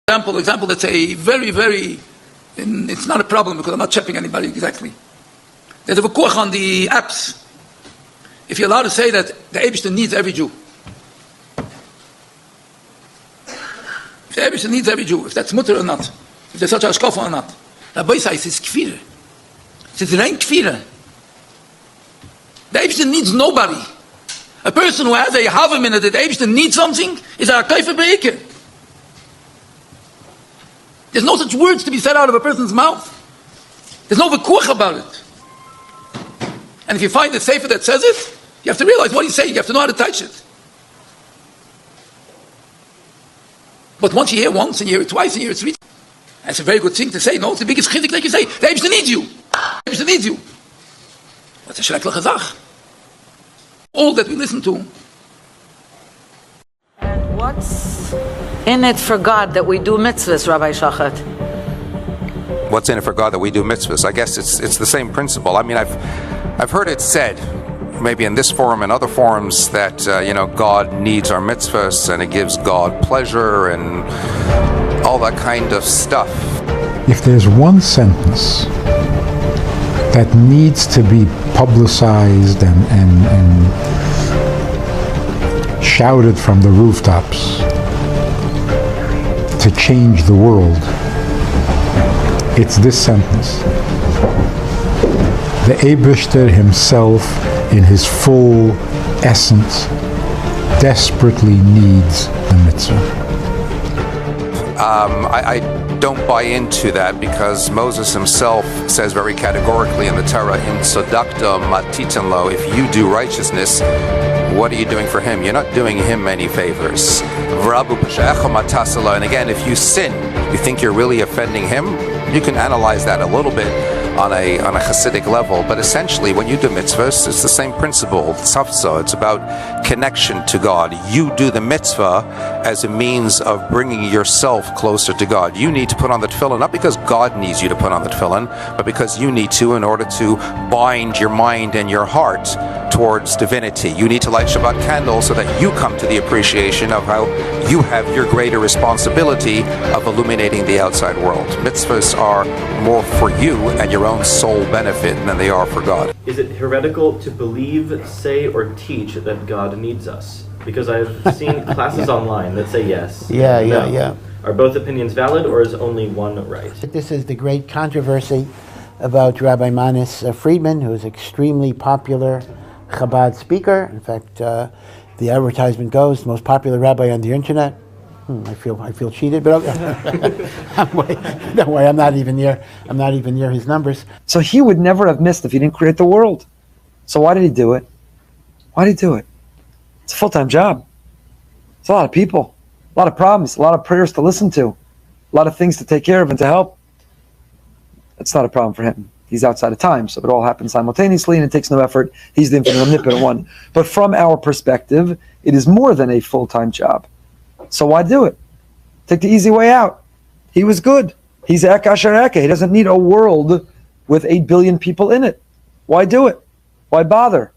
Example that's a very, very, it's not a problem because I'm not checking anybody exactly. There's a v'kuach on the apps. If you're allowed to say that the Eibishter needs every Jew. If the Eibishter needs every Jew, if that's mutter or not, if there's such a hashkafa or not. Rabbis says it's kfir. It's rein kfir. The Eibishter needs nobody. A person who has a havim in it that the Eibishter needs something is a kaifer breiker. There's no such words to be said out of a person's mouth. There's no v'kuach about it. And if you find the sefer that says it, you have to realize what he's saying. You have to know how to touch it. But once you hear once, and you hear it twice, and you hear it three, that's a very good thing to say. No, it's the biggest chizik like you say. The Eibishter needs you. The Eibishter needs you. What's a shrekle chazach? All that we listen to. And what's in it for God that we do mitzvahs, Rabbi Shachat? What's in it for God that we do mitzvahs? I guess it's the same principle. I mean, I've heard it said, maybe in this forum and other forums, that God needs our mitzvahs and it gives God pleasure and all that kind of stuff. If there's one sentence that needs to be publicized and shouted from the rooftops to change the world, it's this sentence. The Eibishter himself, in his full essence, desperately needs the mitzvah. I don't buy into that because Moses himself says very categorically in the Torah, "In tzedakta matitan lo," if you do righteousness, what are you doing for him? You're not doing him any favors. And again, if you sin, you think you're really offending him, you can analyze that a little bit on a Hasidic level, but essentially when you do mitzvahs, it's the same principle. It's about connection to God. You do the mitzvah as a means of bringing yourself closer to God. You need to put on the tefillin, not because God needs you to put on the tefillin, but because you need to in order to bind your mind and your heart towards divinity. You need to light Shabbat candles so that you come to the appreciation of how you have your greater responsibility of illuminating the outside world. Mitzvahs are more for you and your own soul benefit than they are for God. Is it heretical to believe, say, or teach that God needs us? Because I've seen classes online that say yes. Yeah. Are both opinions valid, or is only one right? This is the great controversy about Rabbi Manis Friedman, who is extremely popular Chabad speaker. In fact, the advertisement goes, the most popular rabbi on the internet. I feel cheated, but no way. I'm not even near his numbers. So he would never have missed if he didn't create the world. So why did he do it? It's a full-time job. It's a lot of people, a lot of problems, a lot of prayers to listen to, a lot of things to take care of and to help. That's not a problem for him. He's outside of time, so it all happens simultaneously and it takes no effort. He's the infinite omnipotent one. But from our perspective, it is more than a full-time job. So why do it? Take the easy way out. He was good. He's Ek Asher Eke. He doesn't need a world with 8 billion people in it. Why do it? Why bother?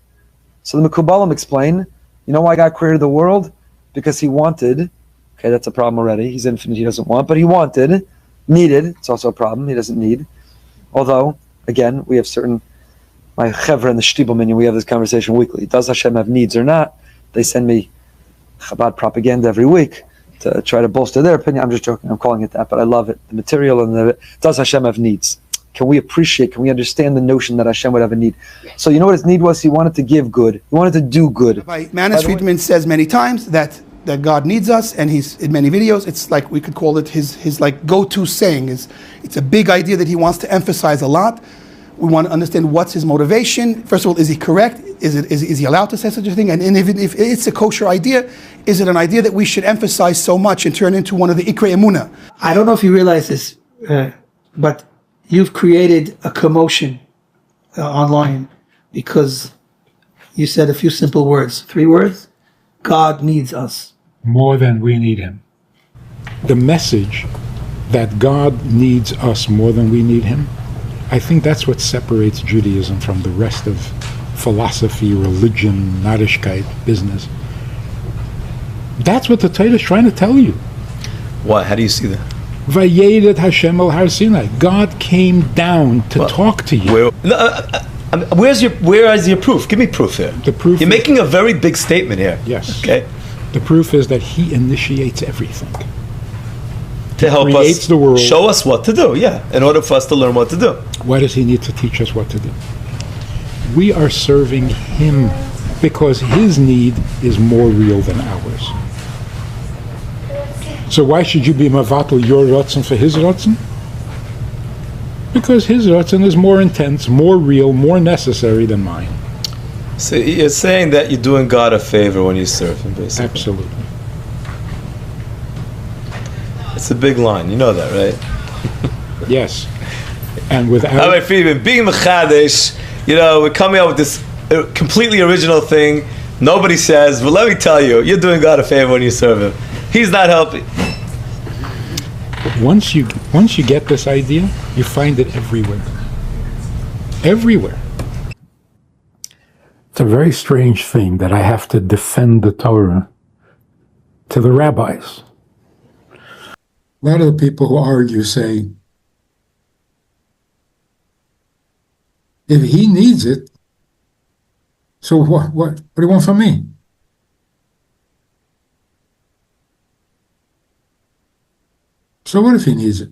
So the Mekubalim explain, you know why God created the world? Because he wanted, okay, that's a problem already. He's infinite, he doesn't want, but he wanted, needed, it's also a problem, he doesn't need. Although, again, we have my chevra and the Shtibel minion, we have this conversation weekly. Does Hashem have needs or not? They send me Chabad propaganda every week to try to bolster their opinion. I'm just joking, I'm calling it that, but I love it. The material and does Hashem have needs? Can we understand the notion that Hashem would have a need? So you know what his need was? He wanted to give good. He wanted to do good. Manis Friedman says many times that God needs us, and he's in many videos. It's like we could call it his like go-to saying. It's a big idea that he wants to emphasize a lot. We want to understand what's his motivation. First of all, is he correct? Is he allowed to say such a thing? And even if it's a kosher idea, is it an idea that we should emphasize so much and turn into one of the Ikrei Emunah? I don't know if you realize this, but you've created a commotion online because you said a few simple words. 3 words. God needs us. More than we need him. The message that God needs us more than we need him, I think that's what separates Judaism from the rest of philosophy, religion, Narishkeit, business. That's what the Torah is trying to tell you. What? How do you see that? Vayedet Hashem al Har Sinai. God came down to talk to you. Where is your proof? Give me proof here. The proof. You're making a very big statement here. Yes. Okay. The proof is that He initiates everything. To help creates us, the world. show us what to do. Yeah, in order for us to learn what to do. Why does He need to teach us what to do? We are serving Him because His need is more real than ours. So why should you be mavatal your ratzon for His ratzon? Because His ratzon is more intense, more real, more necessary than mine. So you're saying that you're doing God a favor when you serve Him, basically. Absolutely. It's a big line. You know that, right? Yes. And without... Rabbi Friedman, being Mechadesh, we're coming up with this completely original thing. Nobody says, but let me tell you, you're doing God a favor when you serve Him. He's not helping. Once you get this idea, you find it everywhere. Everywhere. It's a very strange thing that I have to defend the Torah to the rabbis. A lot of the people who argue say, if He needs it, so what do you want from me? So what if He needs it?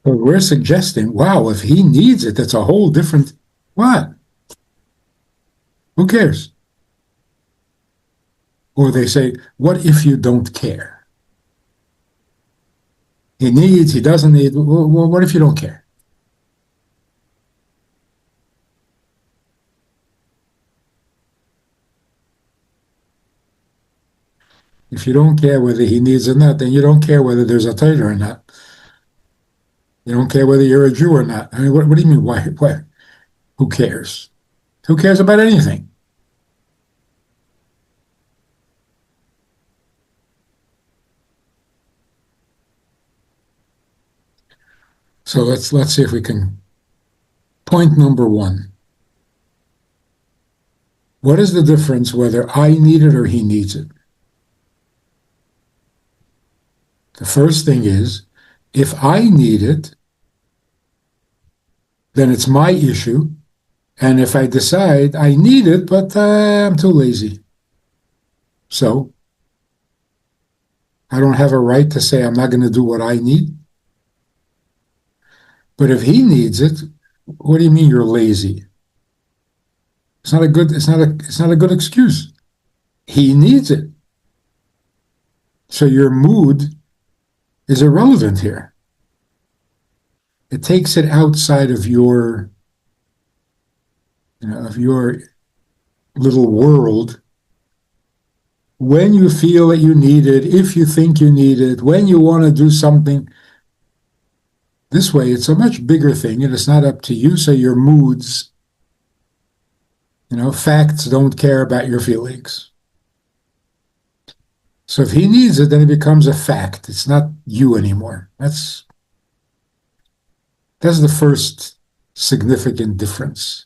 But we're suggesting, wow, if He needs it, that's a whole different... What? Who cares? Or they say, what if you don't care? He needs, He doesn't need, well, what if you don't care? If you don't care whether He needs or not, then you don't care whether there's a Torah or not. You don't care whether you're a Jew or not. I mean, what do you mean, why? Who cares? Who cares about anything? So let's see if we can. Point number one. What is the difference whether I need it or He needs it? The first thing is, if I need it, then it's my issue. And if I decide I need it, but I'm too lazy, so I don't have a right to say I'm not going to do what I need. But if He needs it, what do you mean you're lazy? It's not a good excuse. He needs it. So your mood is irrelevant here. It takes it outside of your little world. When you feel that you need it, if you think you need it, when you want to do something, this way it's a much bigger thing and it's not up to you, so your moods, facts don't care about your feelings. So if He needs it, then it becomes a fact. It's not you anymore. That's the first significant difference.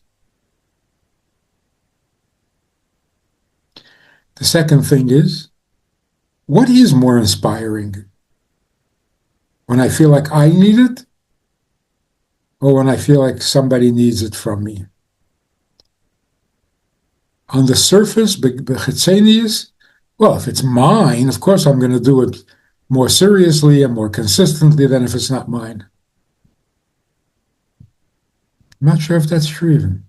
The second thing is, what is more inspiring? When I feel like I need it, or when I feel like somebody needs it from me? On the surface, bechitzenius, well, if it's mine, of course I'm going to do it more seriously and more consistently than if it's not mine. I'm not sure if that's true even.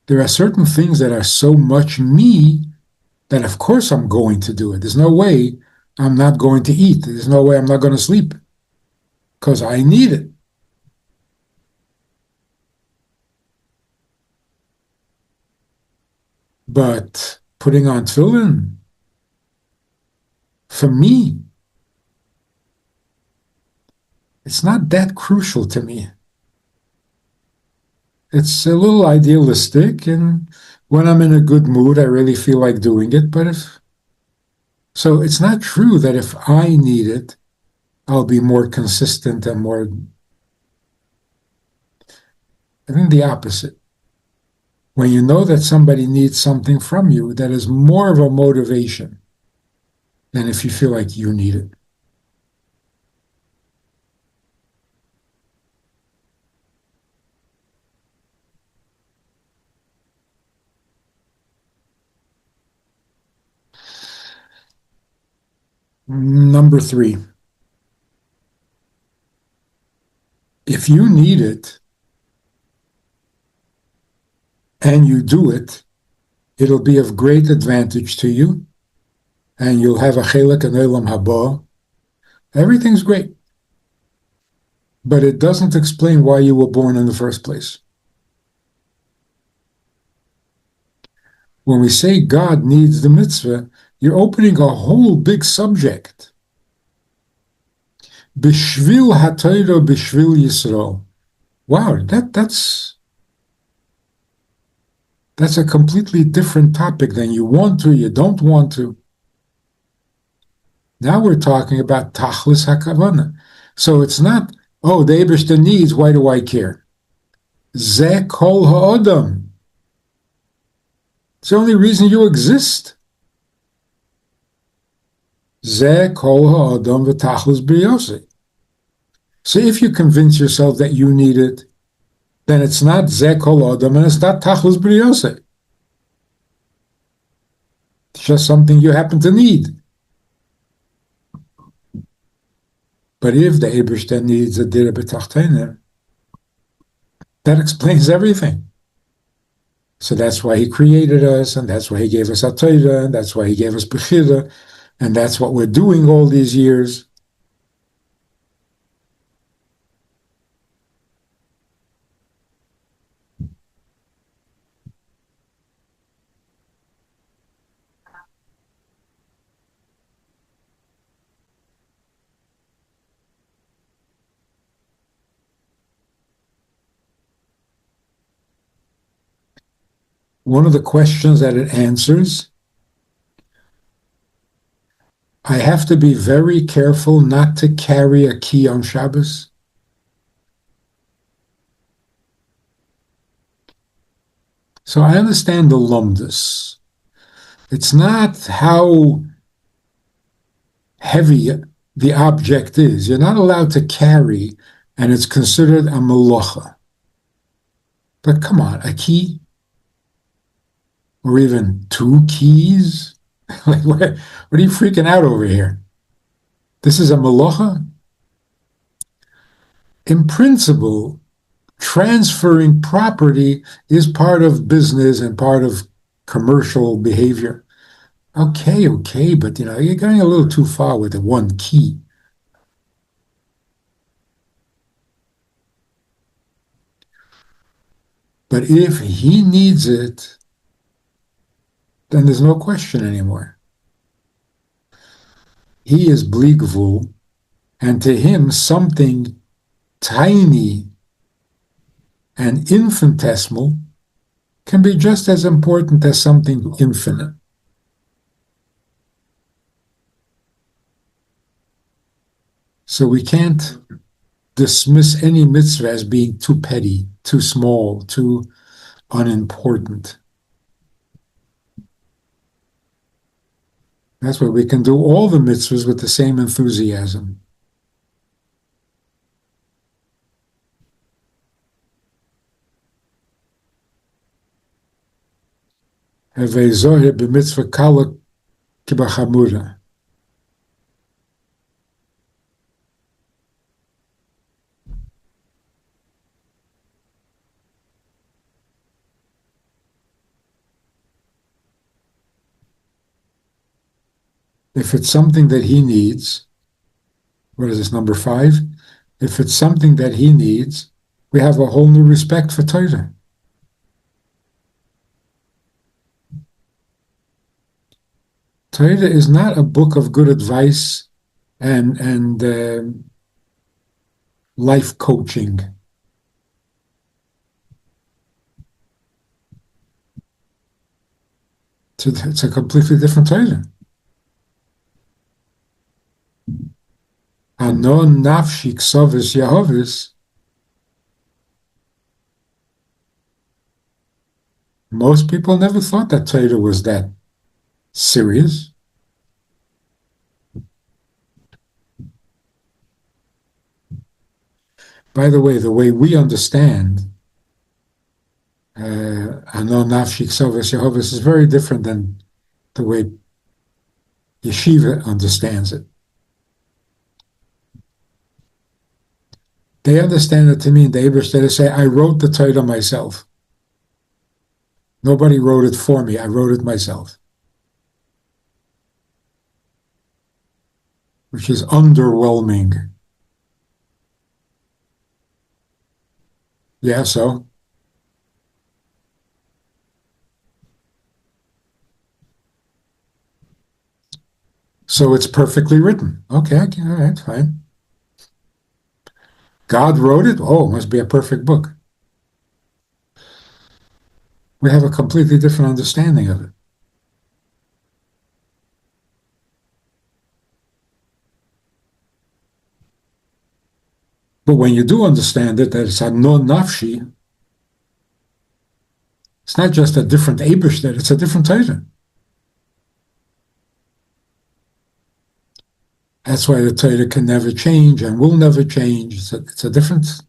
There are certain things that are so much me that of course I'm going to do it. There's no way I'm not going to eat. There's no way I'm not going to sleep because I need it. But putting on tefillin, for me, it's not that crucial to me. It's a little idealistic, and when I'm in a good mood, I really feel like doing it. So it's not true that if I need it, I'll be more consistent and more. I think the opposite. When you know that somebody needs something from you, that is more of a motivation than if you feel like you need it. Number 3, if you need it and you do it, it'll be of great advantage to you, and you'll have a chelek and olam haba. Everything's great, but it doesn't explain why you were born in the first place. When we say God needs the mitzvah, you're opening a whole big subject. Bishvil HaTorah, Bishvil Yisrael. Wow, that's a completely different topic than you want to, you don't want to. Now we're talking about Tachlis HaKavanah. So it's not, oh, the Eibishter needs, why do I care? Zeh kol ha'odam. It's the only reason you exist. Zeh kol ha'odam v'tachlis b'yosei. So if you convince yourself that you need it, then it's not Zeh kol ha'odam and it's not tachlis b'yosei. It's just something you happen to need. But if the Eibishter needs a dira b'tachteiner, that explains everything. So that's why he created us, and that's why he gave us HaTorah, and that's why he gave us Bechira, and that's what we're doing all these years. One of the questions that it answers, I have to be very careful not to carry a key on Shabbos. So I understand the lumdus. It's not how heavy the object is. You're not allowed to carry, and it's considered a melacha. But come on, a key? Or even 2 keys? Like, what are you freaking out over here? This is a melacha? In principle, transferring property is part of business and part of commercial behavior. Okay, but you're going a little too far with the 1 key. But if he needs it, then there's no question anymore. He is bli gvul, and to him something tiny and infinitesimal can be just as important as something infinite. So we can't dismiss any mitzvah as being too petty, too small, too unimportant. That's why we can do all the mitzvahs with the same enthusiasm. Havei zohir b'mitzvah kala kibachamura. If it's something that he needs, what is this, number 5? If it's something that he needs, we have a whole new respect for Torah. Torah is not a book of good advice and life coaching. It's a completely different Torah. Anon nafshi ksovis Yehovis, most people never thought that Torah was that serious. By the way we understand Anon nafshi ksovis Yehovis is very different than the way Yeshiva understands it. They understand it to mean, the Eibishter say, I wrote the Torah myself. Nobody wrote it for me, I wrote it myself. Which is underwhelming. Yeah, so? So it's perfectly written. Okay, all right, fine. God wrote it? Oh, it must be a perfect book. We have a completely different understanding of it. But when you do understand it, that it's a non-nafshi, it's not just a different Eibishter, it's a different Torah. That's why the Torah can never change and will never change. It's a difference.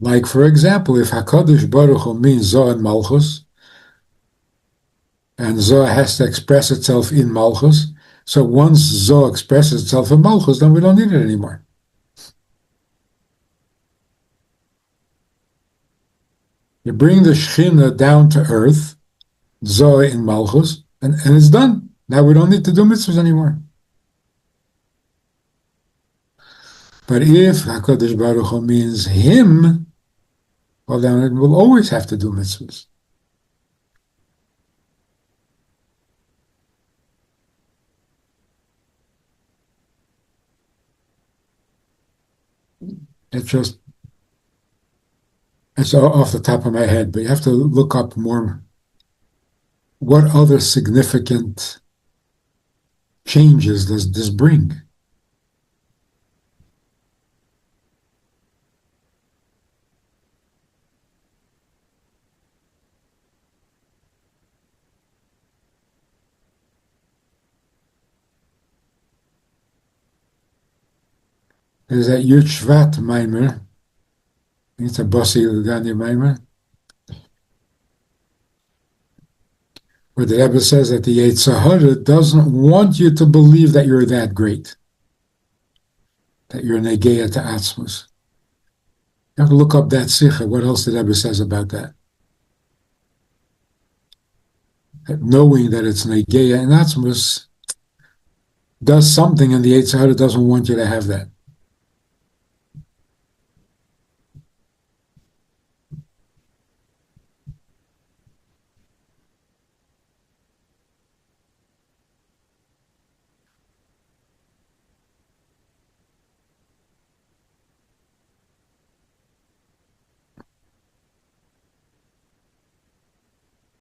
Like, for example, if HaKadosh Baruch Hu means Zoh and Malchus, and Zoh has to express itself in Malchus, so once Zoh expresses itself in Malchus, then we don't need it anymore. You bring the Shechina down to earth, Zoh in Malchus, and it's done. Now we don't need to do mitzvahs anymore. But if HaKadosh Baruch Hu means him, well, then it will always have to do mitzvahs. It's off the top of my head, but you have to look up more. What other significant changes does this bring? There's that Yud Shvat Maimer. It's a Bossi Lugani Maimer, where the Rebbe says that the Yetzer Hara doesn't want you to believe that you're that great, that you're Negeya to Atzmus. You have to look up that Sikha. What else the Rebbe says about that? That knowing that it's Negeya and Atzmus does something, and the Yetzer Hara doesn't want you to have that.